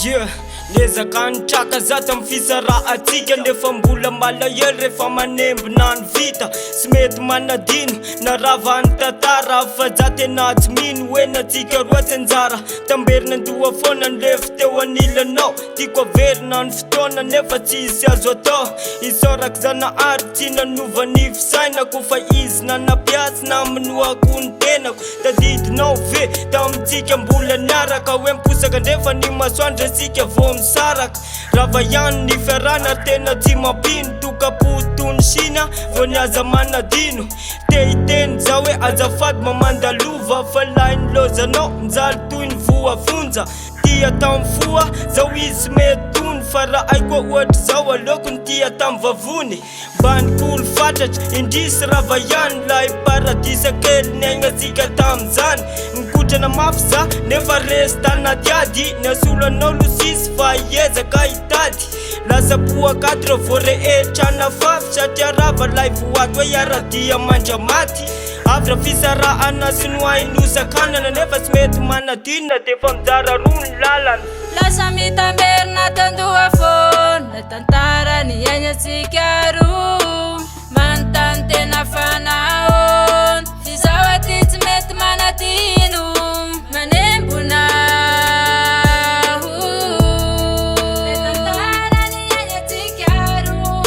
Yeah, nezaka nitraka zata amin'ny fisarahantsika nefa mbola malahelo rehefa manembona ny vita sy mety manadino na rava ny tantara fa za tena tsy mino hoe natsika roa tsy anjara tamberina andoha foana ny lefa teo anilanao tiako averina ny fotoana nefa tsy isy azo atao isorako zanahary tsy nanova ny fisaina ko fa izy nanapiatsy na minoako ny tenako tadidinao ve tamintsika mbola niaraka hoe miposaka ndrefa ny masoandra sika vo misaraka rava ihany ny fiarana tena tsy mampino tokapotony sina vo niaza manadino te hiteny za hoe azafady mamandalova fa lainy lozanao mijaly toy ny voafonja tia tamy foa zao izy metony fa raha aiko ohatra zao aleoko ny tia tamy vavony mba nikolo fatratra indrisy rava ihany lay paradisa kely ny ainasika tamizany nikotrana mafy za nefa resy tanatiady ny asolanao losisy fa iezaka hitady lasa poakatry vo rehetra nafafy satria rava lay voaty hoe iaradia mandramaty avy fisarahana sy noainosakanana nefa tsy mety manadinona defa mijara roa ny lalana lasa mitamerina tandoha foana tantara ny ainantsika roa manontany tena fanahoana sy zao aty tsy mety manadino manembona tantara ny ainantsika roa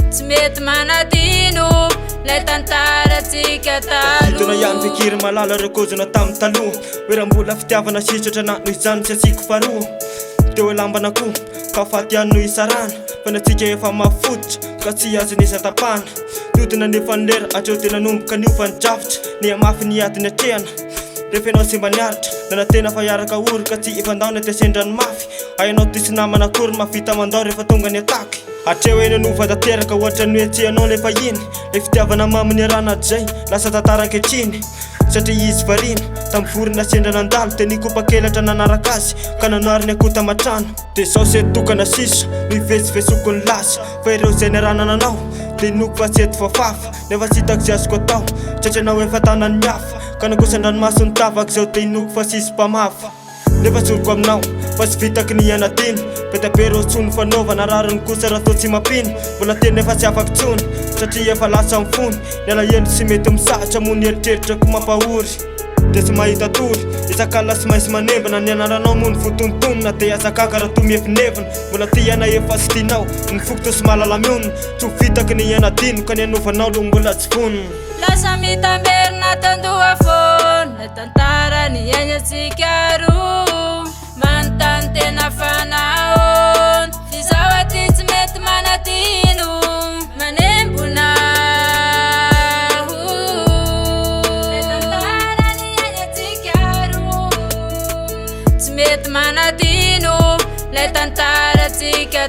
tsy mety manadino lay tantaratsika taloha hitona ihany fikiry malala rekozona tamy taloha hoe raha mbola fitiavana sitratra na noho izany tsy asiko faroa teo lambana koa ka faty no isarana fa natsika efa mafototra ka tsy azo nisatapana totona nefa nilera atreo tena nomboka nio fa nidrafitra ny amafy niady ny atrehana rehefa ianao semba niaritra nana tena fa iaraka ory ka tsy ifandao ny atesendrany mafy ayanao tisy namana akory mafita mandao rehefa tonga ny ataky atreo eny anova tanteraka ohatra ny hoetsehanao lefa iny le fitiavana maminy arana zay lasa tantara ankehitriny satria izy varina tamy vorona sendrana andalo tenikopakelatra nanaraka azy ka nanoary ny akota matrano de sao sety tokana sisa no ivezivezoko ny lasa fa ireo zay niarana nanao de noko fa sety fafafa nefa tsy hitako zay azoko atao satria nao efa tanany miafa ka nakosandranomaso ny tavaky zao te inoko fa sisy mpamafa nefa tsoroko aminao fa tsy vitaky ny anadino petapero tsony fanaova rariny kosa raha toa tsy mampino mbola teny efa tsy afaky tsony satria efa lasa mifony niala eno sy mety misatra mo ny eritreritrako mampahory de tsy mahita tory isakala sy mainsy manembana ny anaranao mo ny fotontonona de azakaka raha tomiefinevina mbola ty iana efa sy tinao ny fokoto sy malalamionina tsy ho vitaky ny anadino ka ny anovanao lo mbola tsy fonina lasa mitamerina tandoha foana tantara ny ainantsika roa manontany tena fanahoana sy zao aty tsy mety manadino manembona tantara ny ainantsika roa tsy mety manadino lay tantaratsika